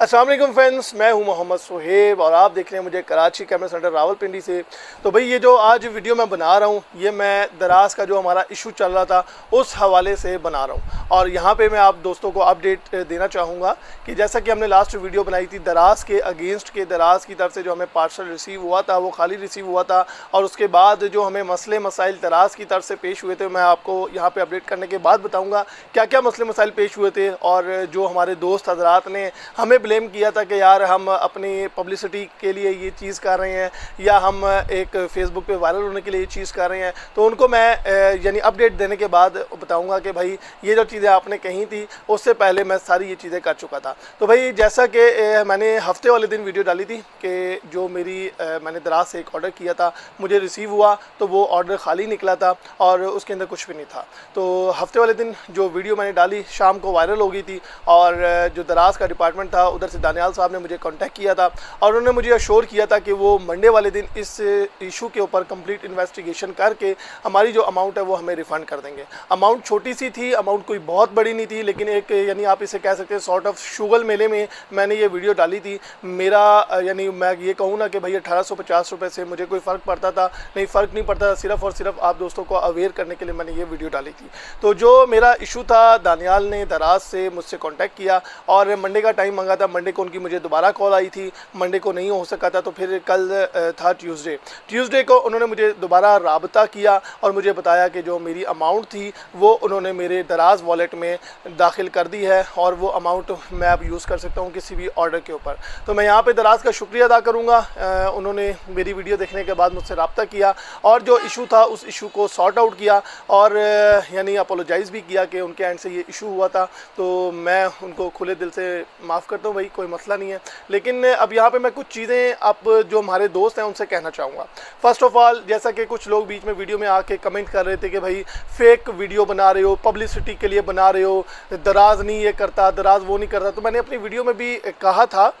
अस्सलाम वालेकुम फ्रेंड्स, मैं हूं मोहम्मद सुहेब और आप देख रहे हैं मुझे कराची कैमरा सेंटर रावलपिंडी से। तो भाई ये जो आज वीडियो मैं बना रहा हूं ये मैं दराज का जो हमारा इशू चल रहा था उस हवाले से बना रहा हूं। और यहां पे मैं आप दोस्तों को अपडेट देना चाहूँगा कि जैसा कि हमने लास्ट वीडियो बनाई थी दराज के अगेंस्ट के, दराज की तरफ से जो हमें पार्सल रिसीव हुआ था वो खाली रिसीव हुआ था, और उसके बाद जो हमें मसले मसाइल दराज की तरफ से पेश हुए थे मैं आपको यहाँ पर अपडेट करने के बाद बताऊँगा क्या क्या मसले मसाइल पेश हुए थे। और जो हमारे दोस्त हजरात ने हमें ब्लेम किया था कि यार हम अपनी पब्लिसिटी के लिए ये चीज़ कर रहे हैं या हम एक फेसबुक पे वायरल होने के लिए ये चीज़ कर रहे हैं, तो उनको मैं यानी अपडेट देने के बाद बताऊंगा कि भाई ये जो चीज़ें आपने कही थी उससे पहले मैं सारी ये चीज़ें कर चुका था। तो भाई जैसा कि मैंने हफ्ते वाले दिन वीडियो डाली थी कि जो मैंने दराज से एक ऑर्डर किया था मुझे रिसीव हुआ तो वो ऑर्डर खाली निकला था और उसके अंदर कुछ भी नहीं था। तो हफ्ते वाले दिन जो वीडियो मैंने डाली शाम को वायरल हो गई थी और जो दराज का डिपार्टमेंट था उधर से दानियाल साहब ने मुझे कांटेक्ट किया था और उन्होंने मुझे अश्योर किया था कि वो मंडे वाले दिन इस इशू के ऊपर कंप्लीट इन्वेस्टिगेशन करके हमारी जो अमाउंट है वो हमें रिफ़ंड कर देंगे। अमाउंट छोटी सी थी, अमाउंट कोई बहुत बड़ी नहीं थी, लेकिन एक यानी आप इसे कह सकते हैं सॉर्ट ऑफ शुगल मेले में मैंने ये वीडियो डाली थी। मेरा यानी मैं ये कहूँ ना कि भाई 1850 रुपये से मुझे कोई फ़र्क पड़ता था नहीं, फ़र्क नहीं पड़ता, सिर्फ़ और सिर्फ आप दोस्तों को अवेयर करने के लिए मैंने ये वीडियो डाली थी। तो जो मेरा इशू था दानियाल ने दराज से मुझसे कॉन्टैक्ट किया और मंडे का टाइम मांगा था। मंडे को उनकी मुझे दोबारा कॉल आई थी, मंडे को नहीं हो सका था, तो फिर कल था ट्यूसडे को उन्होंने मुझे दोबारा राबता किया और मुझे बताया कि जो मेरी अमाउंट थी वो उन्होंने मेरे दराज वॉलेट में दाखिल कर दी है और वो अमाउंट मैं अब यूज़ कर सकता हूँ किसी भी ऑर्डर के ऊपर। तो मैं यहाँ पे दराज का शुक्रिया अदा करूँगा, उन्होंने मेरी वीडियो देखने के बाद मुझसे रब्ता किया और जो इशू था उस इशू को सॉर्ट आउट किया और यानी अपोलोजाइज़ भी किया कि उनके एंड से ये इशू हुआ था। तो मैं उनको खुले दिल से माफ़ करता हूँ, भाई कोई मसला नहीं है। लेकिन अब यहाँ पे मैं कुछ चीज़ें अब जो हमारे दोस्त हैं उनसे कहना चाहूँगा। फ़र्स्ट ऑफ़ ऑल, जैसा कि कुछ लोग बीच में वीडियो में आके कमेंट कर रहे थे कि भाई फेक वीडियो बना रहे हो, पब्लिसिटी के लिए बना रहे हो, दराज नहीं ये करता, दराज वो नहीं करता। तो मैंने अपनी वीडियो में भी कहा था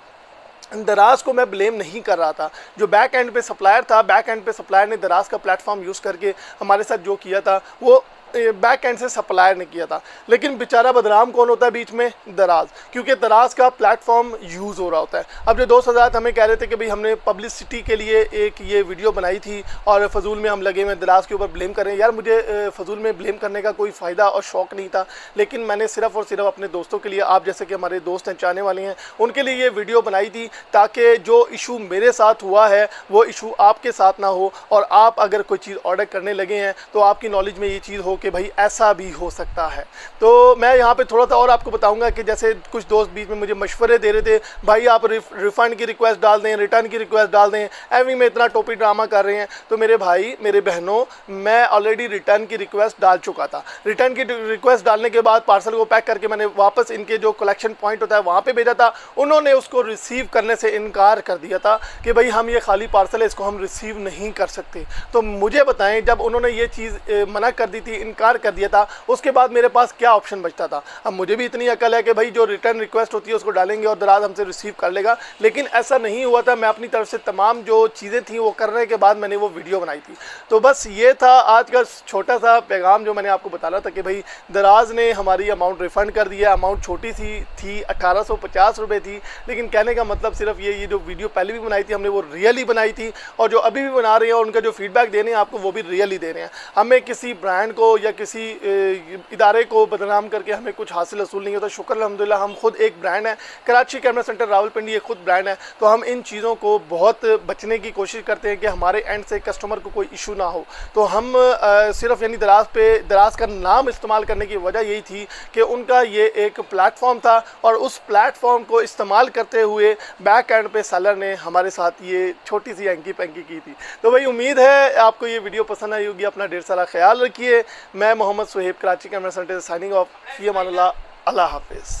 दराज को मैं ब्लेम नहीं कर रहा था। जो बैक एंड पे सप्लायर था, बैक एंड पे सप्लायर ने दराज का प्लेटफॉर्म यूज़ करके हमारे साथ जो किया था वो बैक एंड से सप्लायर ने किया था। लेकिन बेचारा बदनाम कौन होता है बीच में? दराज, क्योंकि दराज का प्लेटफॉर्म यूज़ हो रहा होता है। अब जो दोस्त हज़रात हमें कह रहे थे कि भाई हमने पब्लिसिटी के लिए एक ये वीडियो बनाई थी और फजूल में हम लगे हुए दराज के ऊपर ब्लेम कर रहे हैं, यार मुझे फजूल में ब्लेम करने का कोई फ़ायदा और शौक़ नहीं था। लेकिन मैंने सिर्फ़ और सिर्फ अपने दोस्तों के लिए, आप जैसे कि हमारे दोस्त हैं, चाहने वाले हैं, उनके लिए ये वीडियो बनाई थी ताकि जो इशू मेरे साथ हुआ है वो इशू आपके साथ ना हो और आप अगर कोई चीज़ ऑर्डर करने लगे हैं तो आपकी नॉलेज में ये चीज़ हो कि भाई ऐसा भी हो सकता है। तो मैं यहाँ पे थोड़ा सा और आपको बताऊंगा कि जैसे कुछ दोस्त बीच में मुझे मशवरे दे रहे थे, भाई आप रिफ़ंड की रिक्वेस्ट डाल दें, रिटर्न की रिक्वेस्ट डाल दें, एवी में इतना टोपी ड्रामा कर रहे हैं। तो मेरे भाई, मेरे बहनों, मैं ऑलरेडी रिटर्न की रिक्वेस्ट डाल चुका था। रिटर्न की रिक्वेस्ट डालने के बाद पार्सल को पैक करके मैंने वापस इनके जो कलेक्शन पॉइंट होता है वहाँ पर भेजा था। उन्होंने उसको रिसीव करने से इनकार कर दिया था कि भाई हम ये खाली पार्सल है, इसको हम रिसीव नहीं कर सकते। तो मुझे बताएं, जब उन्होंने ये चीज़ मना कर दी थी, इनकार कर दिया था, उसके बाद मेरे पास क्या ऑप्शन बचता था? अब मुझे भी इतनी अकल है कि भाई जो रिटर्न रिक्वेस्ट होती है उसको डालेंगे और दराज हमसे रिसीव कर लेगा, लेकिन ऐसा नहीं हुआ था। मैं अपनी तरफ से तमाम जो चीज़ें थी वो करने के बाद मैंने वो वीडियो बनाई थी। तो बस ये था आज का छोटा सा पैगाम जो मैंने आपको बता रहा था कि भाई दराज ने हमारी अमाउंट रिफ़ंड कर दिया। अमाउंट छोटी सी थी, 1850 रुपये थी, लेकिन कहने का मतलब सिर्फ ये जो वीडियो पहले भी बनाई थी हमने वो रियली बनाई थी और जो अभी भी बना रहे हैं उनका जो फीडबैक दे रहे हैं आपको वो भी रियली दे रहे हैं। हमें किसी ब्रांड को या किसी इदारे को बदनाम करके हमें कुछ हासिल असूल नहीं होता। शुक्र अल्हम्दुलिल्लाह हम खुद एक ब्रांड है, कराची कैमरा सेंटर रावलपिंडी एक खुद ब्रांड है। तो हम इन चीज़ों को बहुत बचने की कोशिश करते हैं कि हमारे एंड से कस्टमर को कोई इशू ना हो। तो हम सिर्फ यानी दराज का नाम इस्तेमाल करने की वजह यही थी कि उनका ये एक प्लेटफॉर्म था और उस प्लेटफॉर्म को इस्तेमाल करते हुए बैक एंड पे सेलर ने हमारे साथ ये छोटी सी हैंकी पैंकी की थी। तो भाई उम्मीद है आपको ये वीडियो पसंद आई होगी। अपना ढेर सारा ख्याल रखिए। मैं मोहम्मद सुहेब, कराची कैमरा सेंटर से साइनिंग ऑफ। फी अमानुल्लाह, अल्लाह हाफिज़।